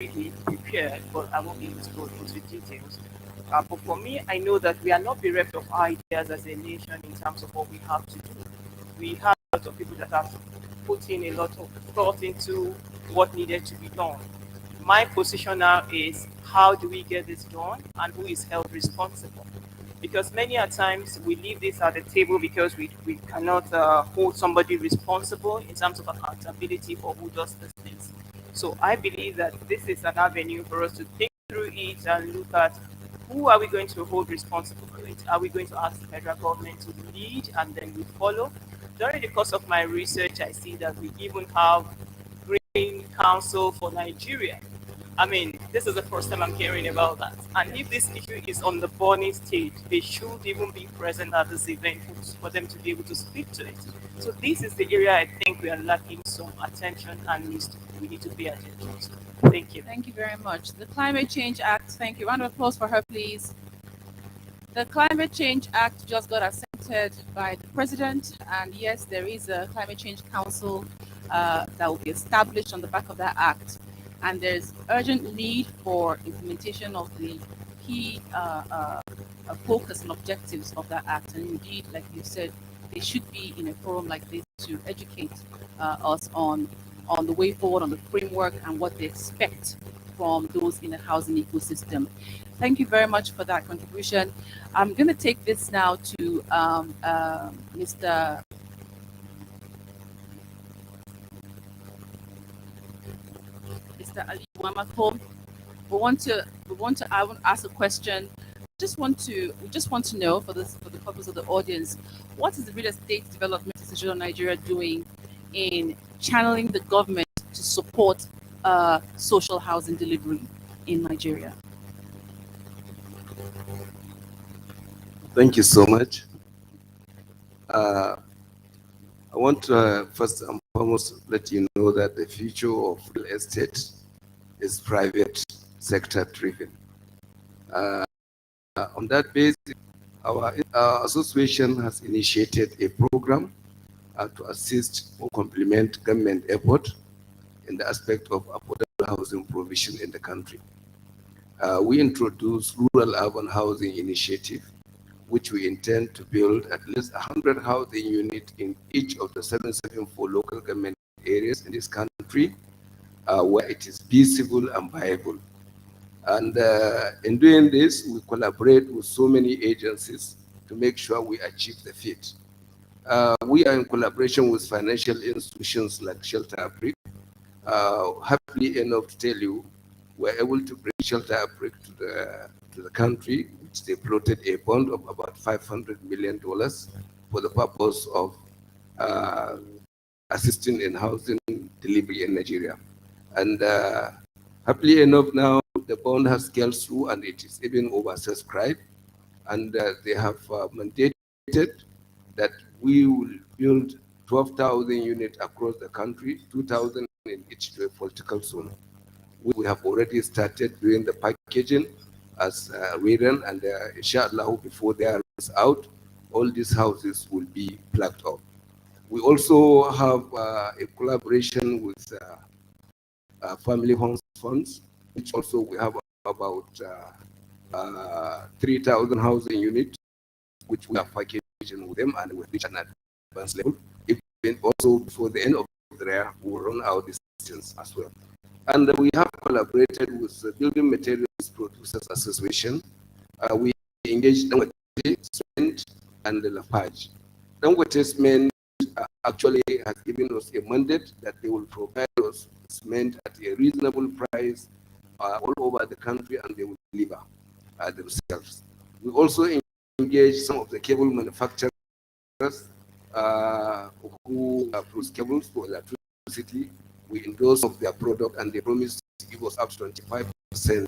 really prepared, but I won't be able to go into details. But for me, I know that we are not bereft of ideas as a nation in terms of what we have to do. We have a lot of people that have put in a lot of thought into what needed to be done. My position now is how do we get this done and who is held responsible? Because many a times we leave this at the table because we cannot hold somebody responsible in terms of accountability for who does these things. So I believe that this is an avenue for us to think through it and look at who are we going to hold responsible for it? Are we going to ask the federal government to lead and then we follow? During the course of my research, I see that we even have Green Council for Nigeria. I mean, this is the first time I'm hearing about that. And if this issue is on the burning stage, they should even be present at this event for them to be able to speak to it. So this is the area I think we are lacking some attention and we need to pay attention to. Thank you. Thank you very much. The Climate Change Act, thank you. Round of applause for her, please. The Climate Change Act just got accepted by the President, and yes, there is a Climate Change Council that will be established on the back of that act. And there's urgent need for implementation of the key focus and objectives of that act. And indeed, like you said, they should be in a forum like this to educate us on the way forward, on the framework, and what they expect from those in the housing ecosystem. Thank you very much for that contribution. I'm going to take this now to Mr. Ali Wamako. I want to ask a question. We just want to know for the purpose of the audience, what is the real estate development institution of Nigeria doing in channeling the government to support social housing delivery in Nigeria? Thank you so much. I want to first and foremost let you know that the future of real estate is private sector driven. On that basis, our association has initiated a program to assist or complement government effort in the aspect of affordable housing provision in the country. We introduced Rural Urban Housing Initiative, which we intend to build at least 100 housing units in each of the 774 local government areas in this country, where it is feasible and viable. And in doing this, we collaborate with so many agencies to make sure we achieve the feat. We are in collaboration with financial institutions like Shelter Africa. Happily enough to tell you, we're able to bring Shelter Africa to the country, which they floated a bond of about $500 million for the purpose of assisting in housing delivery in Nigeria. And happily enough now, the bond has scaled through and it is even oversubscribed. And they have mandated that we will build 12,000 units across the country, 2,000 in each political zone. We have already started doing the packaging as written, and inshallah, before they are out, all these houses will be plugged up. We also have a collaboration with Family Homes Funds, which also we have about 3,000 housing units, which we are packaging with them, and we reach an advanced level. Even also before the end of the year, we will run our distance as well. And we have collaborated with the Building Materials Producers Association. We engaged Dangote Cement and the Lafarge. Dangote Cement actually has given us a mandate that they will provide us cement at a reasonable price all over the country, and they will deliver themselves. We also engaged some of the cable manufacturers who produce cables for electricity. We endorse of their product, and they promise to give us up to 25%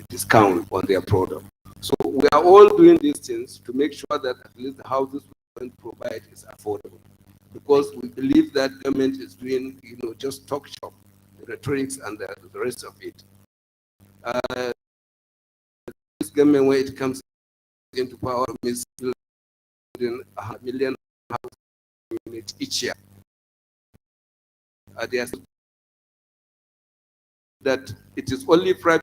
discount on their product. So we are all doing these things to make sure that at least the houses we provide is affordable, because we believe that government is doing, just talk shop, the rhetorics and the rest of it. This government, when it comes into power, is building 1 million housing units each year. They are that it is only private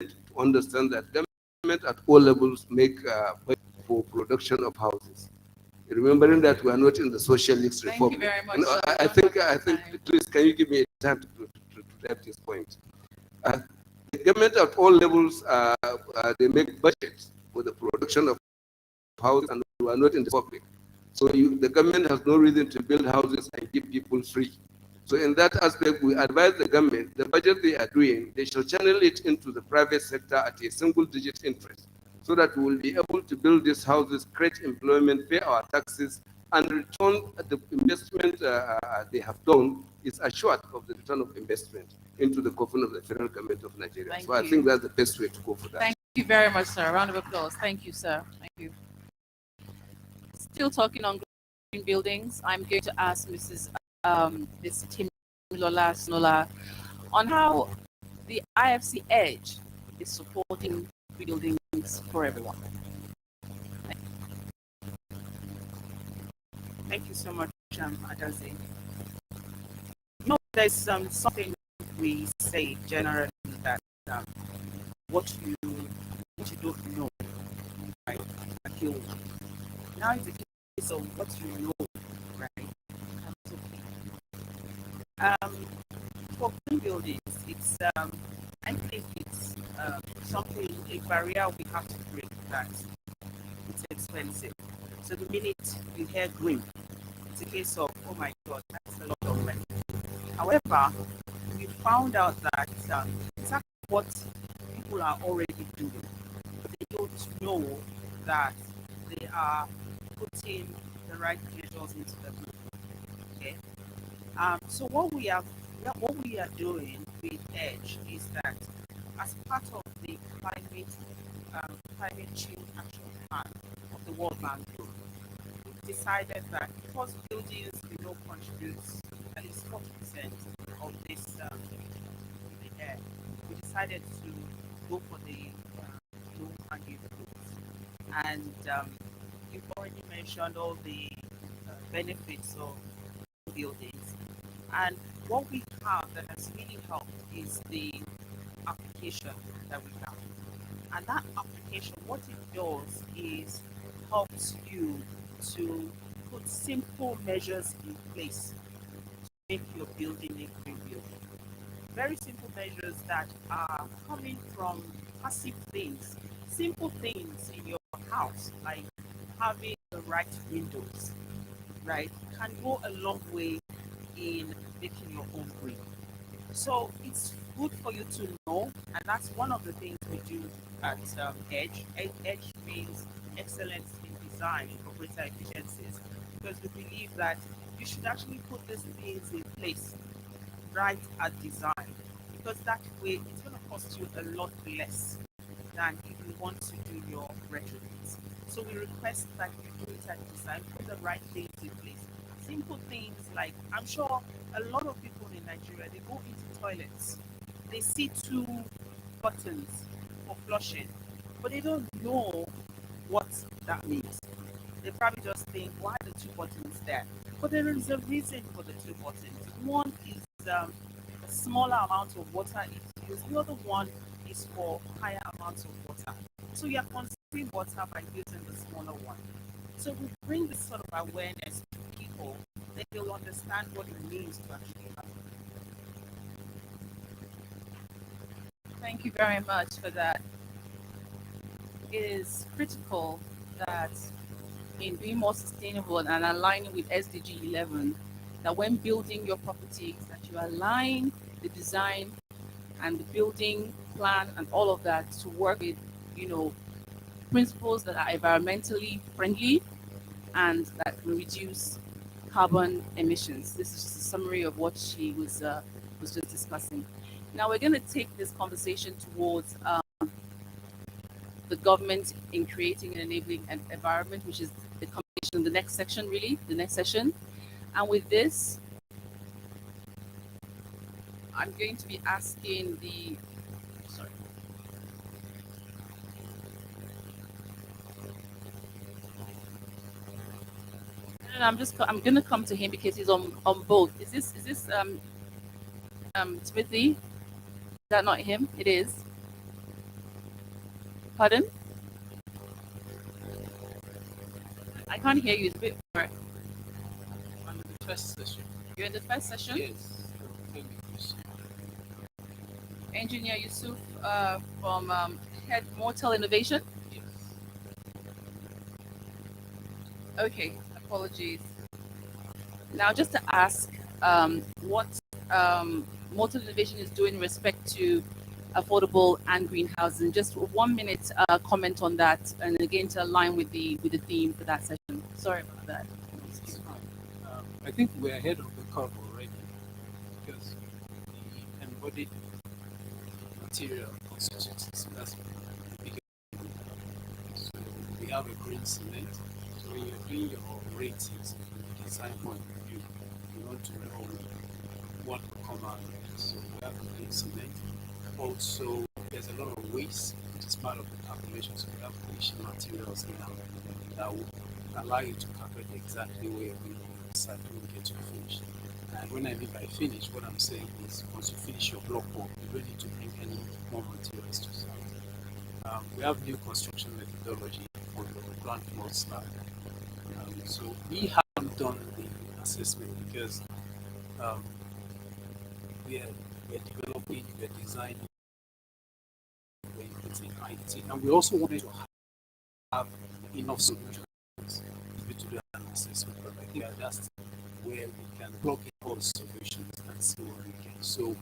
to understand that government at all levels make budget for production of houses. Remembering that we are not in the socialist Thank republic. you very much, And sir. I We don't think, have much time. please, can you give me time to have this point? The government at all levels, they make budgets for the production of houses, and we are not in the public. So the government has no reason to build houses and give people free. So in that aspect, we advise the government, the budget they are doing, they shall channel it into the private sector at a single digit interest, so that we will be able to build these houses, create employment, pay our taxes, and return the investment they have done is assured of the return of investment into the coffin of the federal government of Nigeria. Thank So I you. think that's the best way to go for that. Thank you very much, sir. A round of applause. Thank you, sir. Thank you. Still talking on green buildings, I'm going to ask Ms. Timilola Snola on how the IFC Edge is supporting green buildings for everyone. Thank you so much, Adazi. You know, there's something we say generally that what you don't know, right, can kill you. Now it's a case of what you know, right? That's okay. For green buildings, it's I think it's something, a barrier we have to break, that it's expensive. So the minute you hear green, it's a case of, oh my God, that's a lot of money. However, we found out that it's actually what people are already doing. They don't know that they are putting the right measures into the group. Okay. So what we are doing with Edge is that, as part of the climate change action plan of the World Bank Group, we decided that because buildings contributes at least 40% of this in the air, we decided to go for the low hanging fruits. And you've already mentioned all the benefits of buildings. And what we have that has really helped is the application that we have. And that application, what it does is helps you to put simple measures in place to make your building a green building. Very simple measures that are coming from passive things, simple things in your house, like having the right windows, right, can go a long way in making your home green. So it's good for you to know, and that's one of the things we do at Edge. Edge means excellence in design for greater efficiencies, because we believe that you should actually put these things in place right at design, because that way it's going to cost you a lot less than if you want to do your retrofits. So we request that you do it at design, put the right things in place. Simple things like, I'm sure a lot of people in Nigeria, they go into toilets, they see two buttons for flushing, but they don't know what that means. They probably just think, why are the two buttons there? But there is a reason for the two buttons. One is a smaller amount of water is used. The other one is for higher amounts of water. So you're conserving water by using the smaller one. So we bring this sort of awareness to people, that they'll understand what it means to actually have it. Thank you very much for that. It is critical that in being more sustainable and aligning with SDG 11, that when building your properties, that you align the design and the building plan and all of that to work with, principles that are environmentally friendly and that will reduce carbon emissions. This is just a summary of what she was just discussing. Now we're going to take this conversation towards the government in creating and enabling an environment, which is the conversation, the next section, really, the next session. And with this, I'm going to be asking the, sorry. No, I'm gonna come to him because he's on both. Is this Timothy? Is that not him? It is. Pardon? I can't hear you. It's a bit far. I'm in the first session. You're in the first session? Yes. Engineer Yusuf from Head Mortal Innovation. Yes. Okay, apologies. Now, just to ask what Mortal Innovation is doing in respect to affordable and green housing. Just 1 minute comment on that, and again to align with the theme for that session. Sorry about that. It's fine. I think we're ahead of the curve already because the embodied material constitutes that's the biggest. So we have a green cement. So when you're doing your ratings from the design point of view, you want to know what will come out of it. So we have a green cement. Also, there's a lot of waste, which is part of the calculation. So we have finishing materials now that will allow you to calculate exactly where you're going to decide when you get to finish. And when I mean by finish, what I'm saying is once you finish your block work, you don't need to bring any more materials to site. We have new construction methodology for the ground floor slab. So we haven't done the assessment because we're developing, we're designing, we're implementing IT, and we also wanted to have enough solutions to do an assessment. But I think that's where we can plug in all the solutions and see what we can. So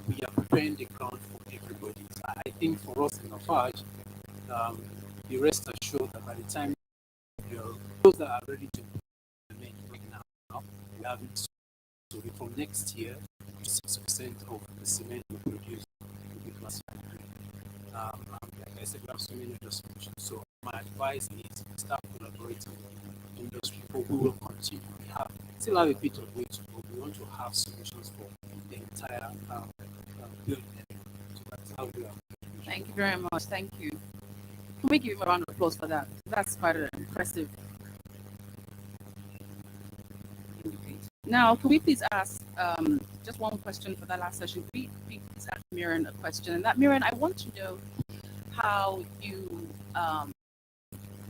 we are preparing the ground for everybody. I think for us in Lafarge, the rest assured that by the time those that are ready to implement right now, we have it. So from next year, 6% of the cement we produce will be classified green. Like I said, we have so many other solutions. So my advice is start collaborating with industry people who will continue. We still have a bit of way to go. We want to have solutions for the entire building. So that's how we are. Thank you very much. Thank you. Can we give him a round of applause for that? That's quite impressive. Now, can we please ask just one question for that last session? Can we please ask Miran a question? And that, Miran, I want to know how you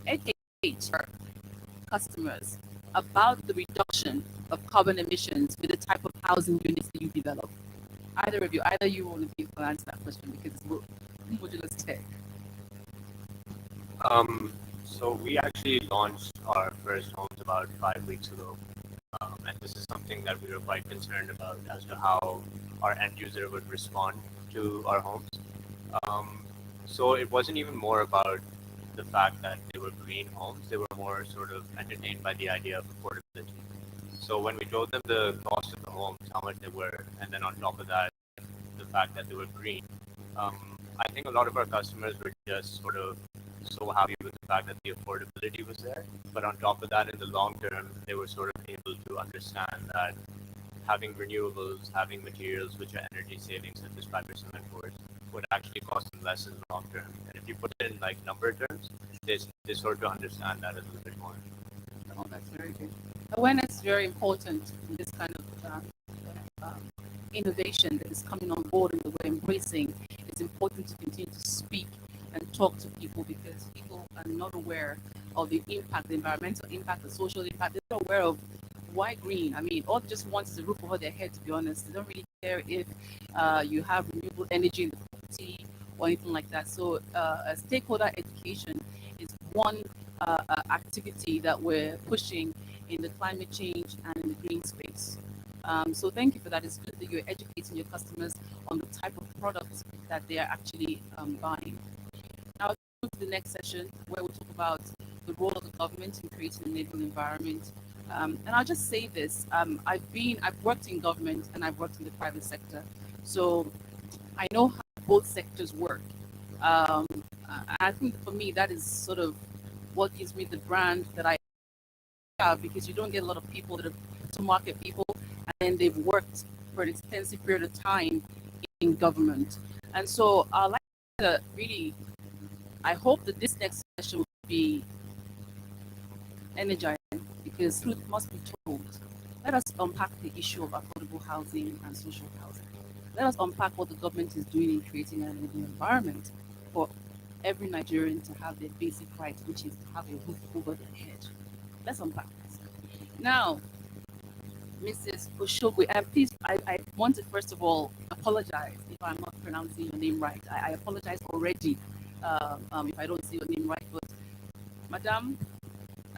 educate your customers about the reduction of carbon emissions with the type of housing units that you develop. Either of you, either you or Nabil will answer that question because it's modular tech. So we actually launched our first homes about 5 weeks ago. And this is something that we were quite concerned about as to how our end user would respond to our homes. So it wasn't even more about the fact that they were green homes, they were more sort of entertained by the idea of affordability. So when we told them the cost of the homes, how much they were, and then on top of that, the fact that they were green, I think a lot of our customers were just sort of so happy with the fact that the affordability was there. But on top of that, in the long term, they were sort of able to understand that having renewables, having materials which are energy saving, such as fiber cement boards, would actually cost them less in the long term. And if you put it in like number terms, they sort of understand that a little bit more. Oh, that's very good. Awareness is very important in this kind of innovation that is coming on board and that we're embracing. It's important to continue to speak and talk to people because people are not aware of the impact, the environmental impact, the social impact. They're not aware of why green. I mean, all they just want is a roof over their head, to be honest. They don't really care if you have renewable energy in the property or anything like that. So stakeholder education is one activity that we're pushing in the climate change and in the green space. So thank you for that. It's good that you're educating your customers on the type of products that they are actually buying. Now, move to the next session where we'll talk about the role of the government in creating an enabling environment. And I'll just say this: I've worked in government and I've worked in the private sector, so I know how both sectors work. I think for me that is sort of what gives me the brand that I have, because you don't get a lot of people that are to market people and they've worked for an extensive period of time in government. And so I'd like to really, I hope that this next session will be energizing, because because truth must be told. Let us unpack the issue of affordable housing and social housing. Let us unpack what the government is doing in creating an living environment for every Nigerian to have their basic rights, which is to have a roof over their head. Let's unpack this. Now, Mrs. Oshogwe, and please, I want to first of all apologize if I'm not pronouncing your name right. I apologize already if I don't say your name right, but Madam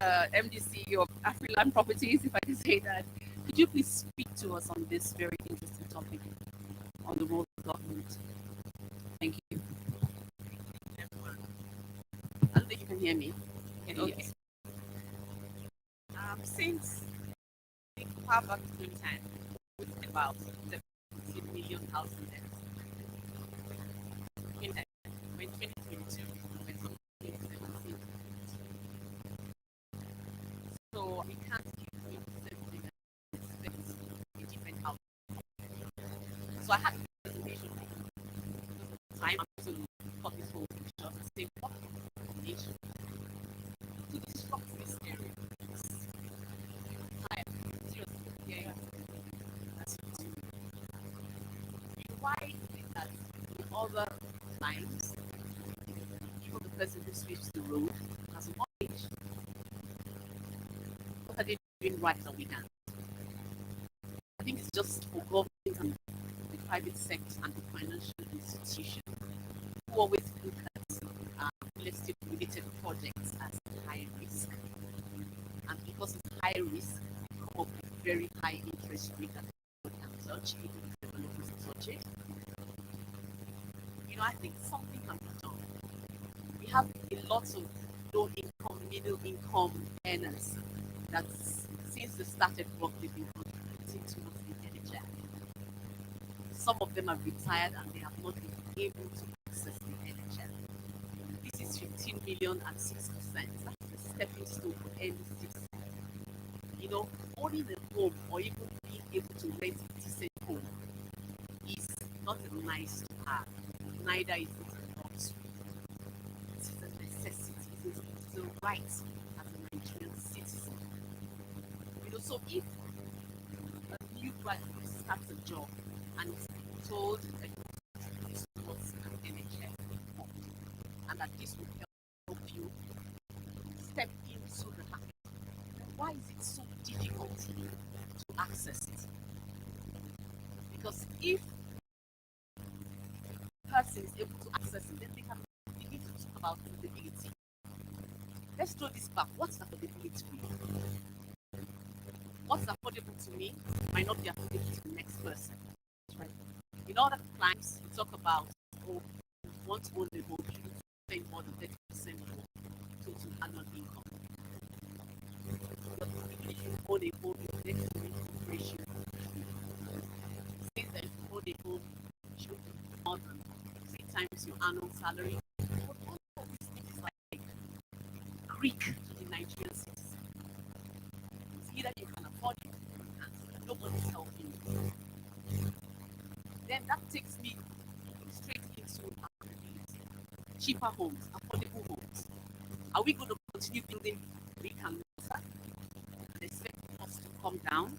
MD CEO of Afriland Properties, if I can say that, could you please speak to us on this very interesting topic on the role of government? Thank you. I don't think you can hear me. Okay. Since far back in time, with about 17 million housing there. In 2022, when 2017. So we can't give you something that expects a different outcome. So I had a presentation time to cut this whole picture and say what nation to disrupt this area. Yeah. Why is that in other times, even the person who sweeps the road has knowledge? What are they doing right that we can? I think it's just for government and the private sector and the financial institution who always look at real estate related projects as high risk. And because it's high risk, come up with very high interest rate that people can touch, even if developers touch it. You know, I think something can be done. We have a lot of low income, middle income earners that since they started work, they've been contributing towards the NHS. Some of them are retired and they have not been able to access the NHS. This is 15 million and 6%. That's a stepping stone for any citizen. You know, owning a home or even being able to rent a decent home is not a nice to have. Neither is it a luxury. It is a necessity. It is a right as a Nigerian citizen. You know, so if a new graduate starts a job and is told that this was an NHS and that this will help you step into the market, why is it so difficult to access it? Because if the person is able to access it, then they can begin to talk about affordability. Let's throw this back. What's affordability for you? What's affordable to me might not be affordable to the next person. Right? In other climes, we talk about, oh, you want to own a home, you need to spend more than 30% of total annual income. But even if you own a home, your debt to income ratio says that if you own a home, you should be more than 3 times your annual salary. But all of these things is like Greek to the Nigerian citizen. It's either you can afford it and nobody's helping you. Then that takes me straight into affordability. Cheaper homes, affordable homes. Are we going to continue building brick and mortar and expect the cost to come down?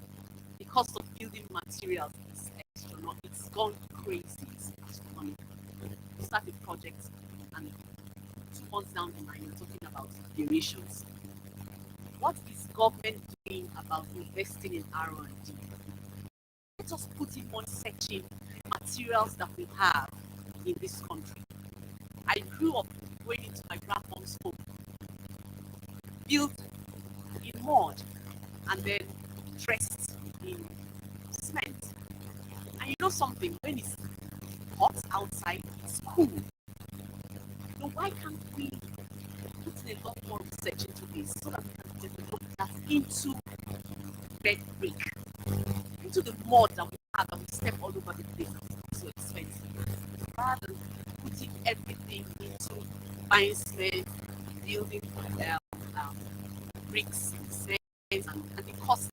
The cost of building materials is extra, it's gone crazy, it's astronomical. You start a project and 2 months down the line, you're talking about durations. What is government doing about investing in R&D? Let us put in one section the materials that we have in this country. I grew up going into my grandmom's home, built in mud and then dressed in cement. And you know something, when it's hot outside, it's cool. You know, why can't we put in a lot more research into this so that we can develop that into red brick, into the mud that we have and we step all over the place and it's so expensive, rather than putting everything into buying cement, building bricks, cement, and the cost.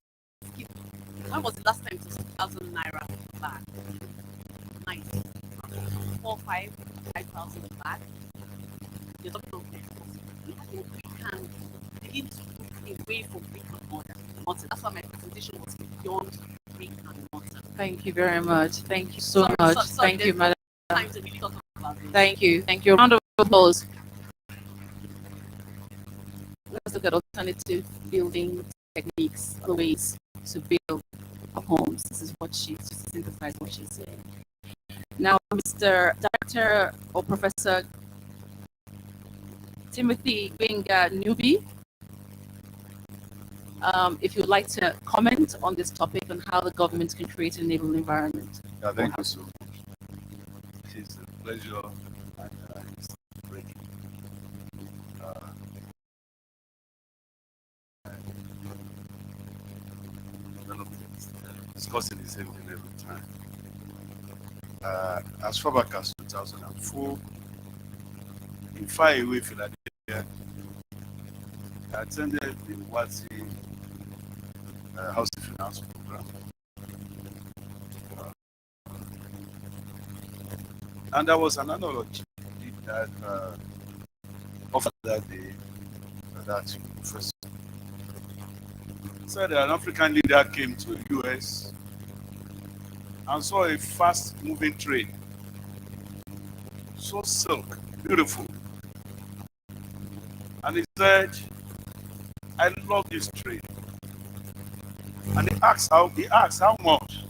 When was the last time it was 2,000 naira bag? Nice. 5,000 bag. You're talking about I think we can begin to move away from brick and mortar mortar. That's why my presentation was beyond brick and mortar. Thank you very much. Thank you so Sorry, much. sorry, Thank you, there's madam. time to really talk about this. Thank you. Thank you. Round of applause. Let's look at alternative building techniques, other ways to build homes. This is what she synthesized what she's saying. Now, Mr. Director or Professor Timothy Benga Nubi, if you'd like to comment on this topic on how the government can create an enabling environment. Yeah, thank you so much. It is a pleasure and it's great. Uh, discussing the same thing every time. As far back as 2004, in faraway Philadelphia, I attended the WATI Housing Finance Program. And there was an analogy that offered that day that professor said that an African leader came to the US and saw a fast moving train, so silk, beautiful. And he said, I love this train. And he asked how much?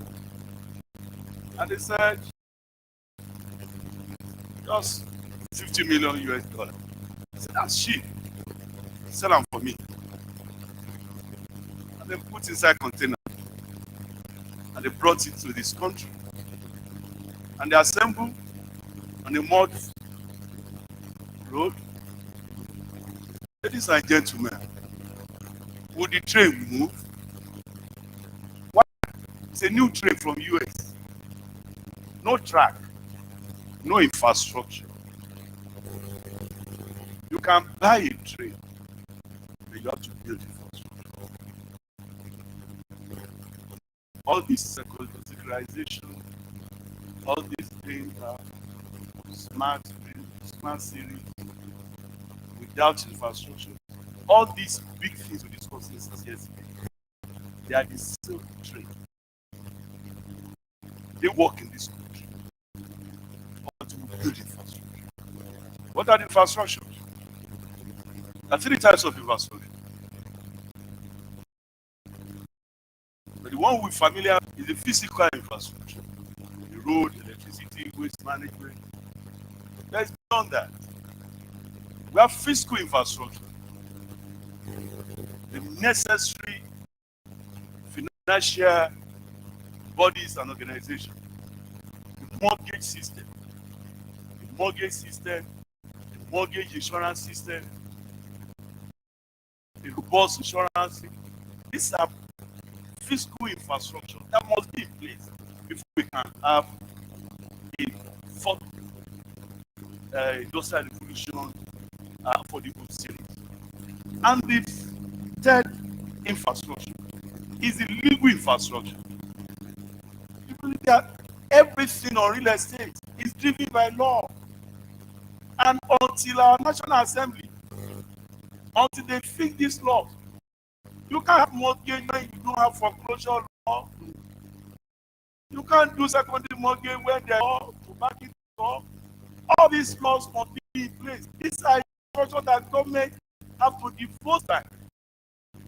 And he said, just 50 million US dollars. I said, that's cheap. Sell them for me. And they put inside container. And they brought it to this country. And they assembled on a mud road. Ladies and gentlemen, would the train move? Why? It's a new train from US. No track, no infrastructure. You can buy a train, but you have to build infrastructure. All this secularization, all these things are smart cities without infrastructure. All these big things we discussed yesterday, they are the silk trade. They work in this country. But we build infrastructure. What are the infrastructure? There are three types of infrastructure. But the one we're familiar with is the physical infrastructure. The road, electricity, waste management. There's beyond that. We have physical infrastructure. The necessary financial bodies and organizations. The mortgage system. The mortgage system, the mortgage insurance system, the robust insurance. These are physical infrastructure that must be in place before we can have a fourth industrial revolution for the whole series. And the third infrastructure is the legal infrastructure. You believe that everything on real estate is driven by law. And until our National Assembly, until they fix this law, you can't have mortgage when you don't have foreclosure law. You can't do secondary mortgage when there are to back it up. All these laws must be in place. These are infrastructure that government have to devote time.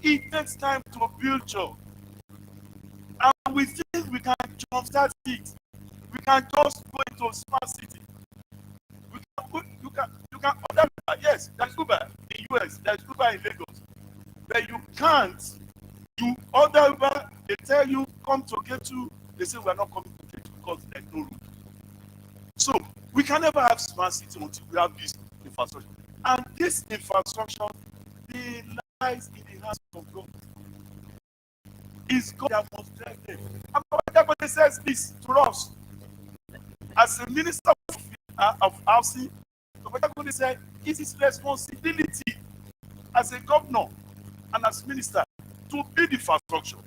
It takes time to build job. And we think we can jumpstart it. We can just go into smart city. You can order Uber. Yes, there's Uber in US, there's Uber in Lagos. But you can't. You order Uber, they tell you come to get you. They say we're not coming to get you because there's no room. So we can never have smart city until we have this infrastructure. And this infrastructure, they lies in the hands of God. It's God that must drive them. And God says this to us. As a minister of housing, God said it's his responsibility as a governor and as minister to build infrastructure.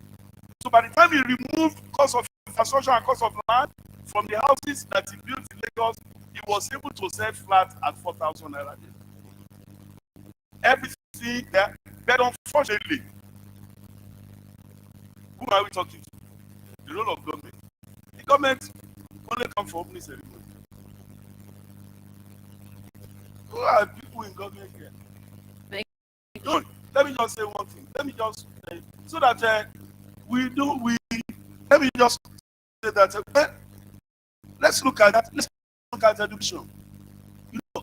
So by the time he removed cost of infrastructure and cost of land from the houses that he built in Lagos, he was able to sell flat at 4,000 naira. Everything there, but unfortunately, Who are we talking to? The role of government. The government only come for opening ceremony. Who are people in government here? Thank No, let me just say one thing. Let me just so that let me just say that let's look at that. Let's look at education. You know,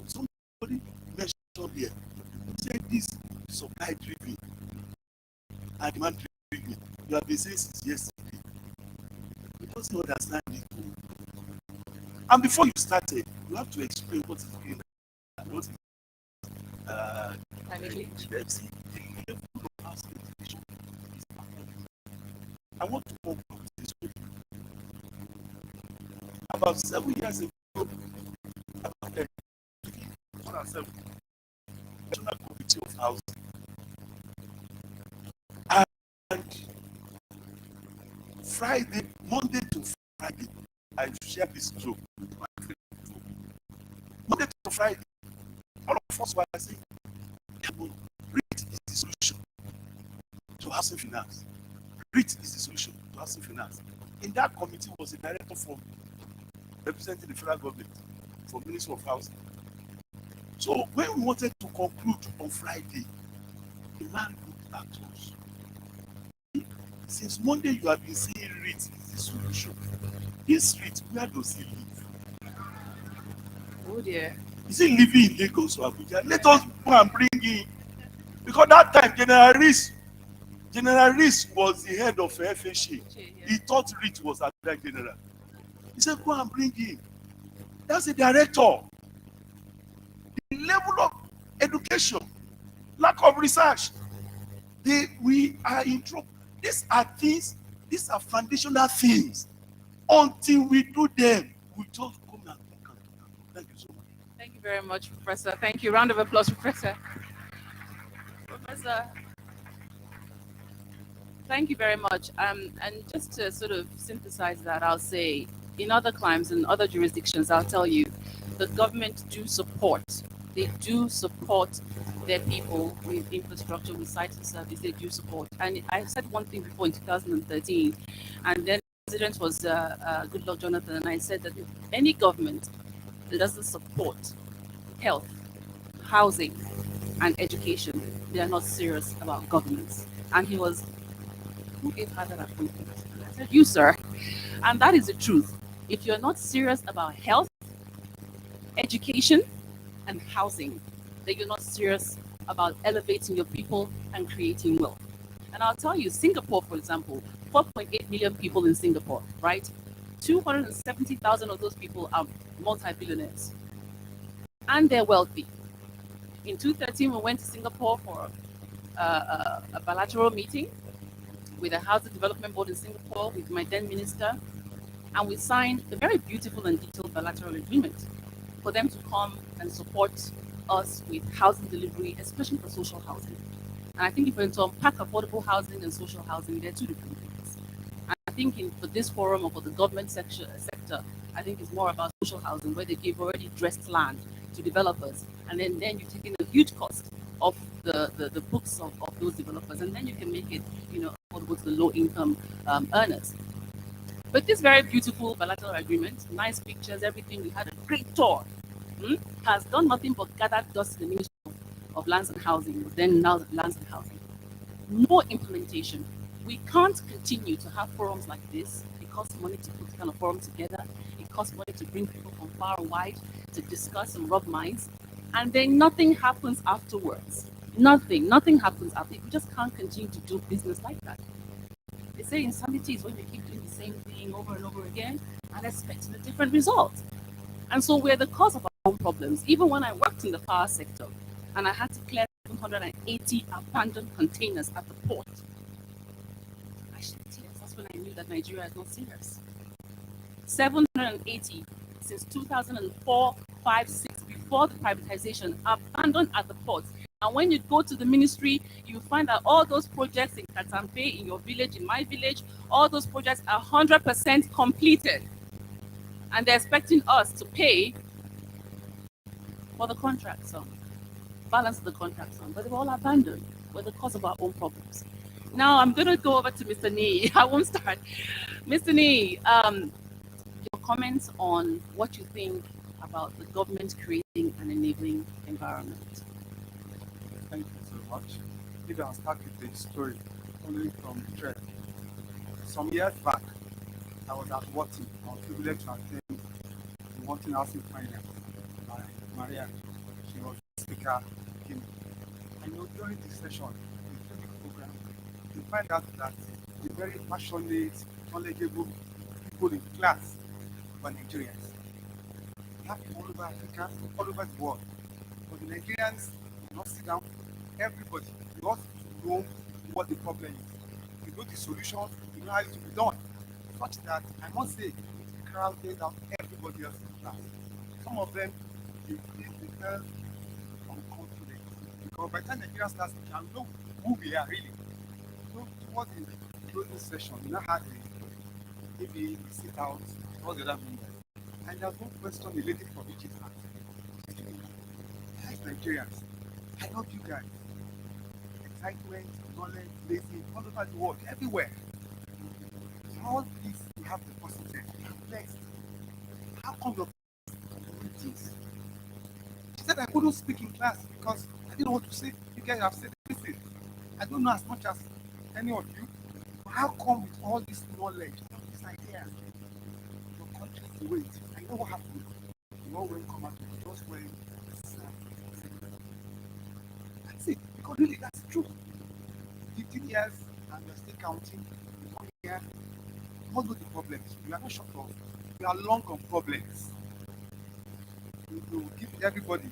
somebody mentioned here. He said this supply driven and demand driven. You have been saying since yesterday. You don't understand it. And before you started, you have to explain what is green and what is climate change. the level of house education is affected. I want to conclude this with you. About 7 years ago, about 2007, National Committee of Housing, and Friday, Monday to Friday, I share this joke with my friend. Monday to Friday, all of us were saying, REIT is the solution to housing finance. REIT is the solution to housing finance. In that committee was a director from representing the federal government for Ministry of Housing. So when we wanted to conclude on Friday, the man looked at us. Since Monday, you have been saying REIT is the solution. This REIT, where does he live? Oh dear. Is he living in Lagos or Abuja? Let us go and bring in. Because that time, General Rees was the head of FHA. He thought REIT was a general. He said, go and bring him. That's the director. The level of education, lack of research. We are in trouble. These are things, these are foundational things. Until we do them, we just come and talk. Thank you so much. Thank you very much, Professor. Thank you. Round of applause, Professor. Professor, thank you very much. And just to sort of synthesize that, I'll say in other climes and other jurisdictions, I'll tell you, the government do support. They do support their people with infrastructure, with sites and service. They do support. And I said one thing before in 2013, and then the president was Goodluck Jonathan, and I said that if any government that doesn't support health, housing, and education, they are not serious about governance. And he was, who gave her that appointment? I said, you, sir. And that is the truth. If you're not serious about health, education, and housing, then you're not serious about elevating your people and creating wealth. And I'll tell you, Singapore, for example, 4.8 million people in Singapore, right? 270,000 of those people are multi-billionaires. And they're wealthy. In 2013, we went to Singapore for a bilateral meeting with the Housing Development Board in Singapore, with my then minister, and we signed a very beautiful and detailed bilateral agreement for them to come and support us with housing delivery, especially for social housing. And I think if we're to unpack affordable housing and social housing, they're two different things. And I think for this forum or for the government sector, I think it's more about social housing, where they give already dressed land to developers, and then you're taking a huge cost of the books of those developers, and then you can make it, affordable to the low-income earners. But this very beautiful bilateral agreement, nice pictures, everything, we had a great tour, has done nothing but gather dust in the Ministry of Lands and Housing, then now Lands and Housing. No implementation. We can't continue to have forums like this. It costs money to put kind of forum together. It costs money to bring people from far and wide to discuss and rub minds. And then nothing happens afterwards. Nothing happens after. We just can't continue to do business like that. They say insanity is when you keep doing the same thing over and over again and expecting a different result. And so we're the cause of our own problems. Even when I worked in the power sector and I had to clear 780 abandoned containers at the port, I shed tears. That's when I knew that Nigeria is not serious. 780 since 2004, 5, 6, before the privatization, abandoned at the ports. And when you go to the ministry, you find that all those projects in Katampe, in your village, in my village, all those projects are 100% completed. And they're expecting us to pay for the contract sum, balance the contract sum, but they were all abandoned. We're the cause of our own problems. Now I'm going to go over to Mr. Nee. I won't start. Mr. Nee, your comments on what you think about the government creating an enabling environment. Thank you so much. Maybe I'll start with a story only from the trek. Some years back, I was at Watson. I was privileged to attend the Watson Housing Finance by Maria. She was the speaker. And during this session, the training program, you find out that the very passionate, knowledgeable people in class were Nigerians. We have all over Africa, all over the world. But the Nigerians do not sit down. Everybody, you want to know what the problem is. You know the solution, you know how it to be done. Such that I must say, it crowded out everybody else in the class. Some of them, they felt unconfident. Because by the time Nigerians start speaking, I know who we are really. So towards the closing session, we now had maybe sit out, all the other members. And there was no question the lady from Egypt asked. Guys, Nigerians, I love you guys. Excitement, knowledge, lazy, all over the world, everywhere. All this you have the positive. I'm blessed. How come you're this? She said I couldn't speak in class because I didn't know what to say. You guys have said everything. I don't know as much as any of you. But how come with all this knowledge, all this idea, your country is the way it is? I know what happened. You all went come out with just when that's it. Because really that's true. 15 years and you're still counting. 1 year. What are the problems? We are not short of. We are long on problems. You give everybody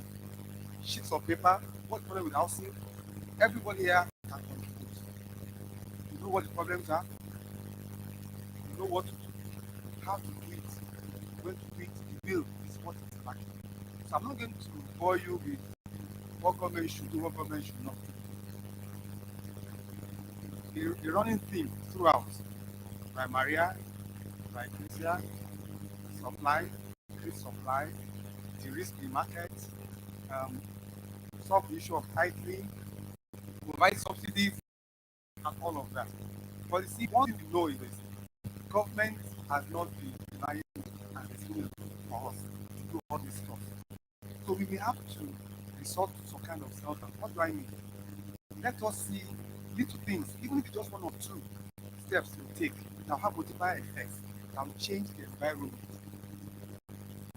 sheets of paper. What problem with housing? Everybody here can contribute. You know what the problems are. You know what to do, how to do it, when to do it. The will is what is lacking. So I'm not going to bore you with what government should do, what government should not do. The running theme throughout by Maria, by Christian, supply, increase supply, de-risk the market, solve the issue of tightening, provide subsidies, and all of that. But you see, one thing we know is this: government has not been relying and receiving for us to do all this stuff. So we may have to resort to some kind of self-help. What do I mean? Let us see little things, even if it's just 1 or 2 steps to take that have multiplier effects, that will change the environment.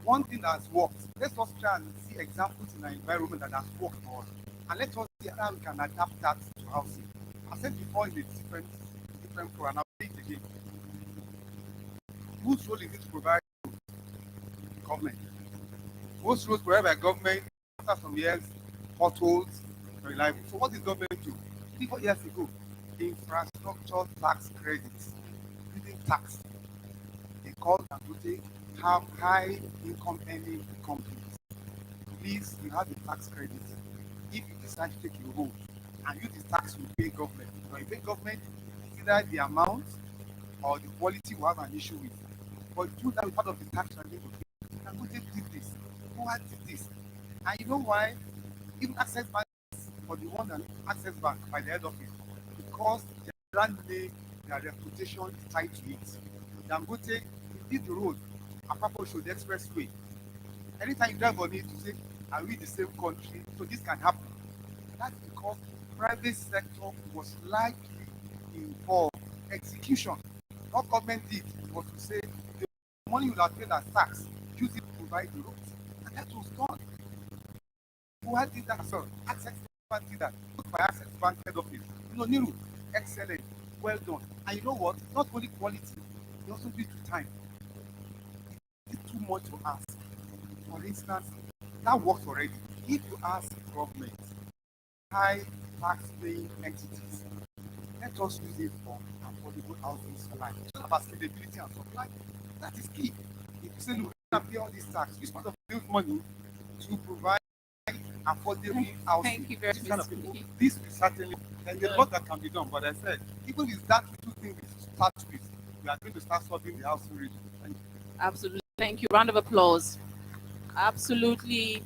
One thing that has worked, let's just try and see examples in our environment that has worked for us. And let us see how we can adapt that to housing. I said before in a different program, I'll say it again. Whose role is it to provide government? Most roads provided by government, after some years, potholes, reliable. So what did government do? 3 4 years ago, infrastructure tax credits, using tax. They called Dangote have high income earning companies. Please, you have a tax credit. If you decide to take a road and use the tax to pay government, when you pay government, either the amount or the quality will have an issue with. But do that with part of the tax and Dangote did this. Who had did this? And you know why? Even Access Bank for the one that Access Bank by the head office, because their brand name, their reputation is tied to it. Dangote did the road, Apapa showed the expressway. Anytime you drive on it, you say, are we the same country? So this can happen. That's because private sector was likely involved. Execution. What government did was to say the money you have paid as tax, use it to provide the roads. And that was done. Who had did that? So Access Bank did that. Put by Access Bank head office. Niru, excellent, well done. And you know what? Not only quality, they also do it to time. It's too much to ask. For instance, that works already. If you ask government, high tax-paying entities, let us use it for affordable housing supply. It's all about scalability and supply. That is key. If you say, look, we can pay all this tax, use part of the money to provide affordable housing. Thank you very much. This will certainly, there's a lot that can be done, but I said, even if that little thing we start with, we are going to start solving the housing region. Thank you. Absolutely. Thank you. Round of applause. Absolutely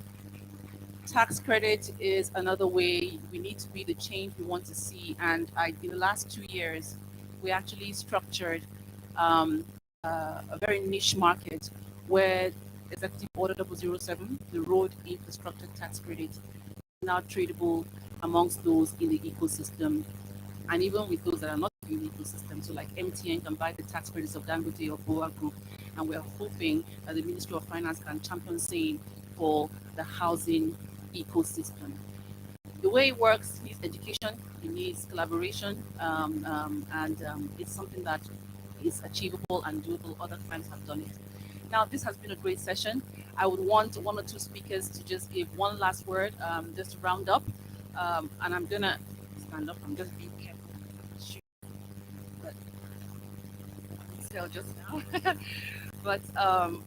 tax credit is another way. We need to be the change we want to see. And in the last 2 years, we actually structured a very niche market where Executive Order 007, the road infrastructure tax credit, is now tradable amongst those in the ecosystem, and even with those that are not in the ecosystem. So like MTN can buy the tax credits of Dangote or Boa Group, and we're hoping that the Ministry of Finance can champion same for the housing ecosystem. The way it works needs education, it needs collaboration, and it's something that is achievable and doable. Other clients have done it. Now, this has been a great session. I would want one or two speakers to just give one last word, just to round up. And I'm gonna stand up. I'm just being careful. Shoot. But still just now. But I'm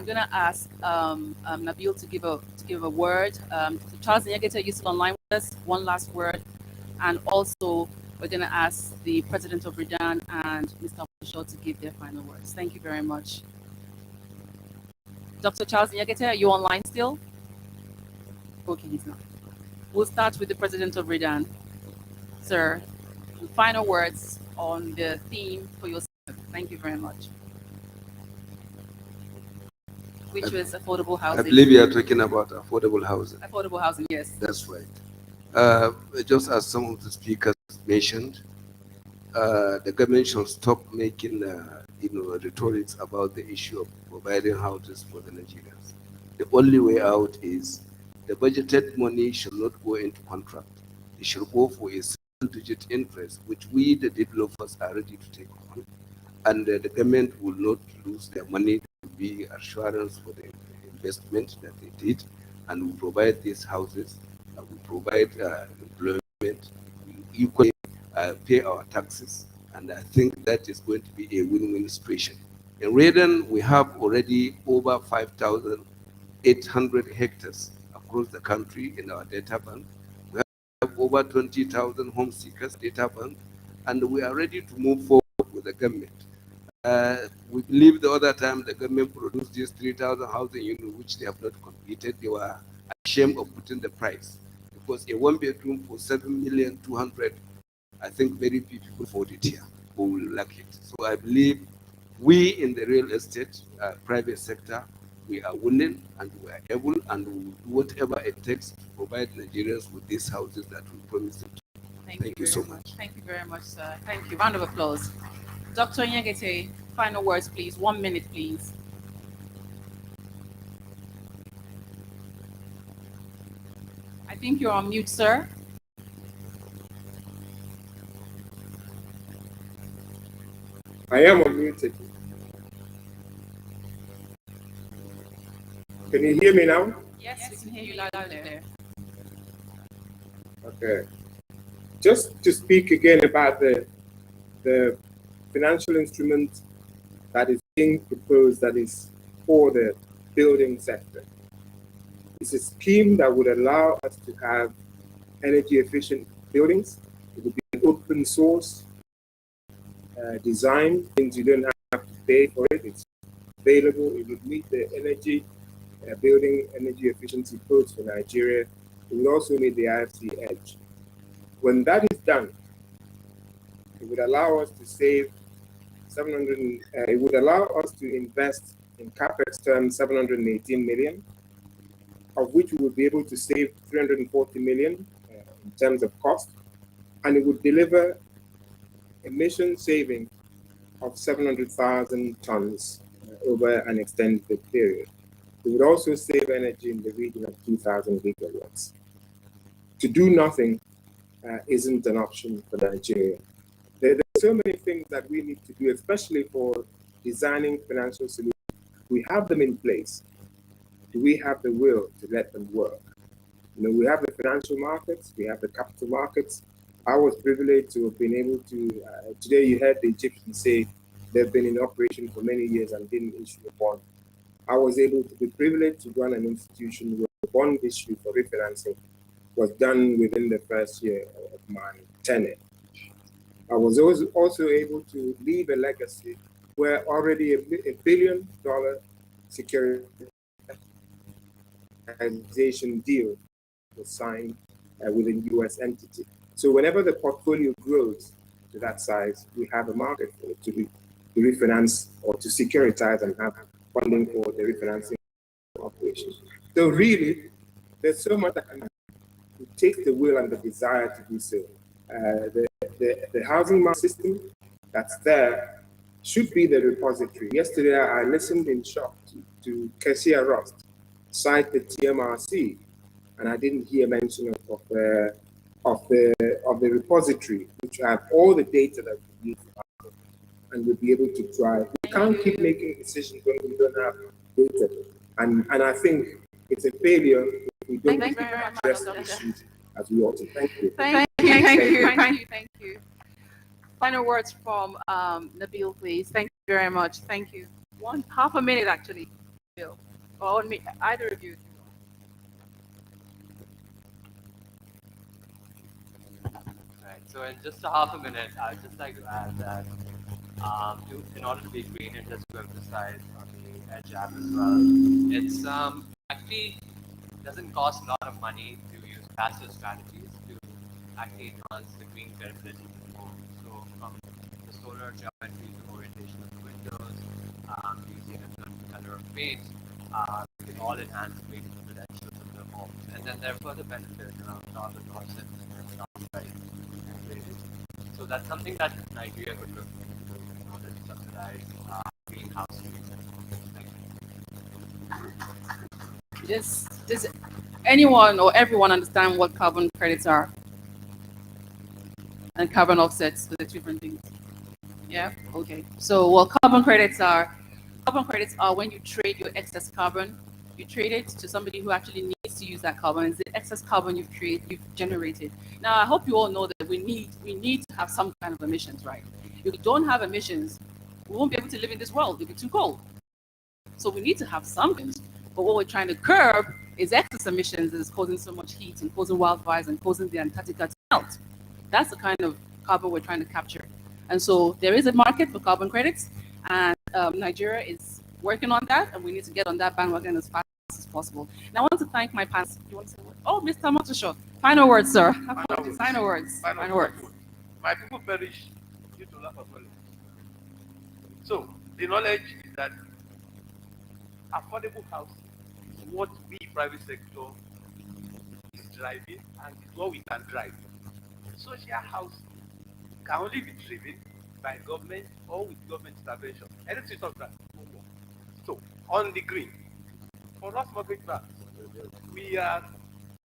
gonna ask Nabil to give a word. So Charles Nyagete, you still online with us? One last word, and also we're gonna ask the president of Redan and Mr. Shaw to give their final words. Thank you very much. Dr. Charles Nyagete, are you online still? Okay, he's not. We'll start with the president of Redan. Sir, final words on the theme for your session. Thank you very much. Which was affordable housing. I believe you are talking about affordable housing. Affordable housing, yes. That's right. Just as some of the speakers mentioned, the government should stop making rhetorics about the issue of providing houses for the Nigerians. The only way out is the budgeted money should not go into contract. It should go for a single-digit interest, which we, the developers, are ready to take on. And the government will not lose their money to be assurance for the investment that they did. And we provide these houses, we provide employment, we equally pay our taxes. And I think that is going to be a win-win situation. In Redan, we have already over 5,800 hectares across the country in our data bank. We have over 20,000 home seekers data bank, and we are ready to move forward with the government. We believe the other time the government produced these 3,000 housing units, which they have not completed. They were ashamed of putting the price because a one-bedroom for 7,200,000. I think very few people afford it here who will lack it. So I believe we in the real estate private sector, we are willing and we are able and we will do whatever it takes to provide Nigerians with these houses that we promised them. Thank you so much. Thank you very much, sir. Thank you. Round of applause. Dr. Nyagete, final words, please. 1 minute, please. I think you're on mute, sir. I am unmuted. Can you hear me now? Yes, we can hear you loud and clear. Okay. Just to speak again about the financial instrument that is being proposed that is for the building sector. It's a scheme that would allow us to have energy efficient buildings. It would be an open source design, things you don't have to pay for it. It's available. It would meet the energy building energy efficiency codes for Nigeria. It will also meet the IFC edge. When that is done, it would allow us to save 700. It would allow us to invest in capex terms 718 million, of which we would be able to save 340 million in terms of cost, and it would deliver emission saving of 700,000 tons over an extended period. It would also save energy in the region of 2,000 gigawatts. To do nothing isn't an option for Nigeria. There are so many things that we need to do, especially for designing financial solutions. We have them in place. Do we have the will to let them work? We have the financial markets, we have the capital markets. I was privileged to have been able to, today you heard the Egyptians say they've been in operation for many years and didn't issue a bond. I was able to be privileged to run an institution where the bond issue for refinancing was done within the first year of my tenure. I was also able to leave a legacy where already $1 billion securitization deal was signed with a US entity. So whenever the portfolio grows to that size, we have a market for it to refinance or to securitize and have funding for the refinancing operations. So really, there's so much that can happen. It takes the will and the desire to do so. The housing market system that's there should be the repository. Yesterday, I listened in shock to Kessia Rost cite the TMRC, and I didn't hear mention of the repository, which have all the data that we need and we'll be able to drive. We can't keep making decisions when we don't have data, and I think it's a failure if we don't address the issues as we ought to. Thank you. Thank you. Final words from Nabil, please. Thank you very much. Thank you. Half a minute, actually, Bill. Or me, either of you. Right. So in just a half a minute, I would just like to add that in order to be green, and just to emphasize on the Edge app as well, it's actually doesn't cost a lot of money to use passive strategies to actually enhance the green credibility of the home. So from the solar geometry to orientation of the windows, using a certain color of paint, it can all enhance the green credentials of the home. And then there are further benefits around carbon offsets and carbon credits. So that's something that Nigeria could look into in order to subsidize greenhouse emissions. Does anyone or everyone understand what carbon credits are? And carbon offsets, the different things. Yeah? Okay. So what carbon credits are when you trade your excess carbon, you trade it to somebody who actually needs to use that carbon. It's the excess carbon you've generated. Now I hope you all know that we need to have some kind of emissions, right? If we don't have emissions, we won't be able to live in this world. It'll be too cold. So we need to have something. But what we're trying to curb is excess emissions that is causing so much heat and causing wildfires and causing the Antarctica to melt. That's the kind of carbon we're trying to capture. And so there is a market for carbon credits, and Nigeria is working on that, and we need to get on that bandwagon as fast as possible. And I want to thank my panel. You want to say what? Oh, Mr. Motosho. Final words, sir. Final words. My people perish due to lack of knowledge. So the knowledge is that affordable housing is what we private sector is driving, and it's what we can drive. Social housing can only be driven by government or with government intervention. Anything of that. So on the green, for us mortgage banks, we are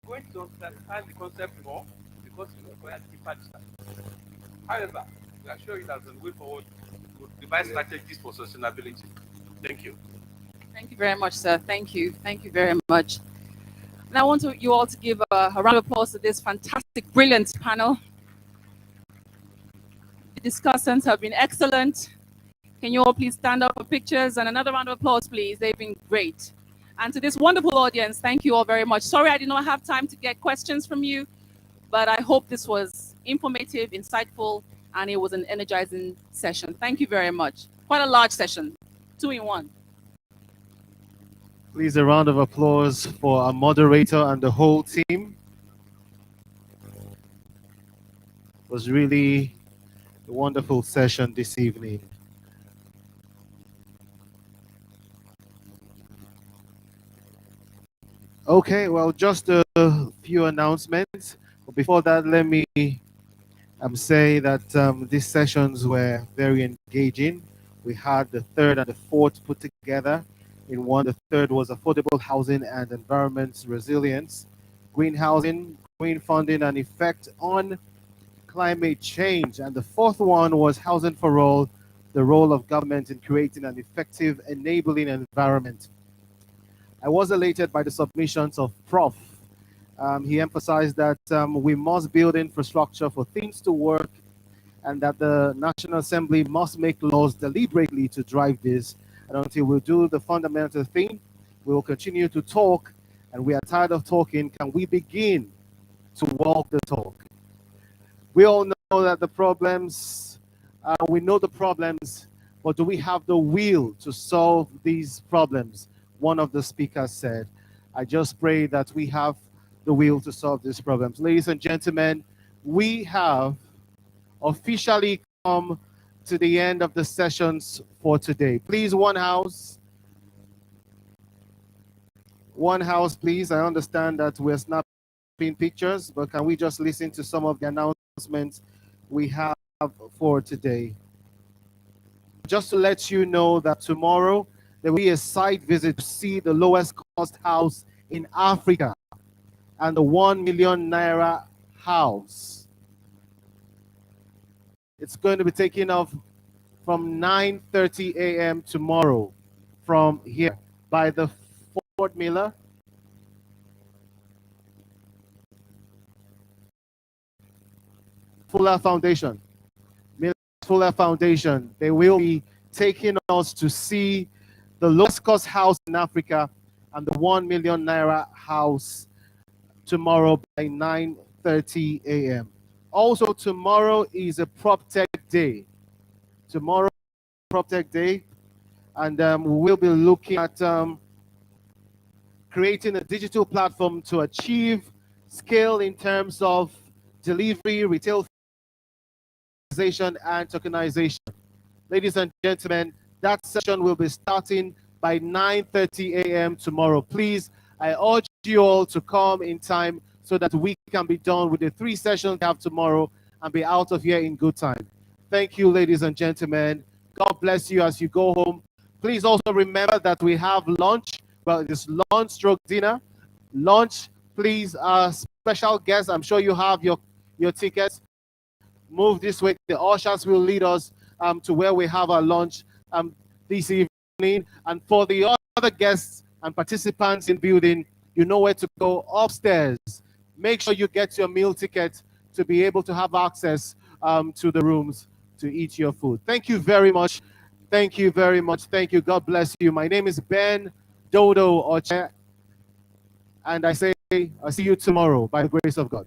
going to understand the concept more because we require deeper study. However, we assure you that as we go forward, we'll devise strategies for sustainability. Thank you. Thank you very much, sir. Thank you. Thank you very much. And I want you all to give a round of applause to this fantastic, brilliant panel. The discussants have been excellent. Can you all please stand up for pictures? And another round of applause, please. They've been great. And to this wonderful audience, thank you all very much. Sorry I did not have time to get questions from you, but I hope this was informative, insightful, and it was an energizing session. Thank you very much. Quite a large session, 2 in 1. Please, a round of applause for our moderator and the whole team. It was really a wonderful session this evening. Okay, well, just a few announcements. But before that, let me say that these sessions were very engaging. We had the third and the fourth put together in one. The third was affordable housing and environment resilience, green housing, green funding and effect on climate change. And the fourth one was housing for all, the role of government in creating an effective enabling environment. I was elated by the submissions of Prof. He emphasized that we must build infrastructure for things to work, and that the National Assembly must make laws deliberately to drive this. And until we do the fundamental thing, we will continue to talk, and we are tired of talking. Can we begin to walk the talk? We all know that the problems, we know the problems, but do we have the will to solve these problems? One of the speakers said. I just pray that we have the will to solve these problems. Ladies and gentlemen, we have officially come to the end of the sessions for today. Please, one house, please. I understand that we're snapping pictures, but can we just listen to some of the announcements we have for today? Just to let you know that tomorrow there will be a site visit to see the lowest cost house in Africa and the 1 million naira house. It's going to be taking off from 9:30 a.m. tomorrow from here by the Fort Miller Fuller Foundation. Fuller Foundation. They will be taking us to see the lowest cost house in Africa and the 1 million naira house tomorrow by 9:30 a.m. Also, tomorrow is a Prop Tech Day. Tomorrow, Prop Tech Day, and we'll be looking at creating a digital platform to achieve scale in terms of delivery, retail, and tokenization. Ladies and gentlemen, that session will be starting by 9:30 a.m. tomorrow. Please, I urge you all to come in time so that we can be done with the 3 sessions we have tomorrow and be out of here in good time. Thank you, ladies and gentlemen. God bless you as you go home. Please also remember that we have lunch. Well, it is lunch stroke dinner. Lunch, please, special guests, I'm sure you have your tickets. Move this way. The ushers will lead us to where we have our lunch this evening. And for the other guests and participants in building, you know where to go upstairs. Make sure you get your meal ticket to be able to have access to the rooms to eat your food. Thank you very much. Thank you very much. Thank you. God bless you. My name is Ben Dodo Oche, and I say I'll see you tomorrow by the grace of God.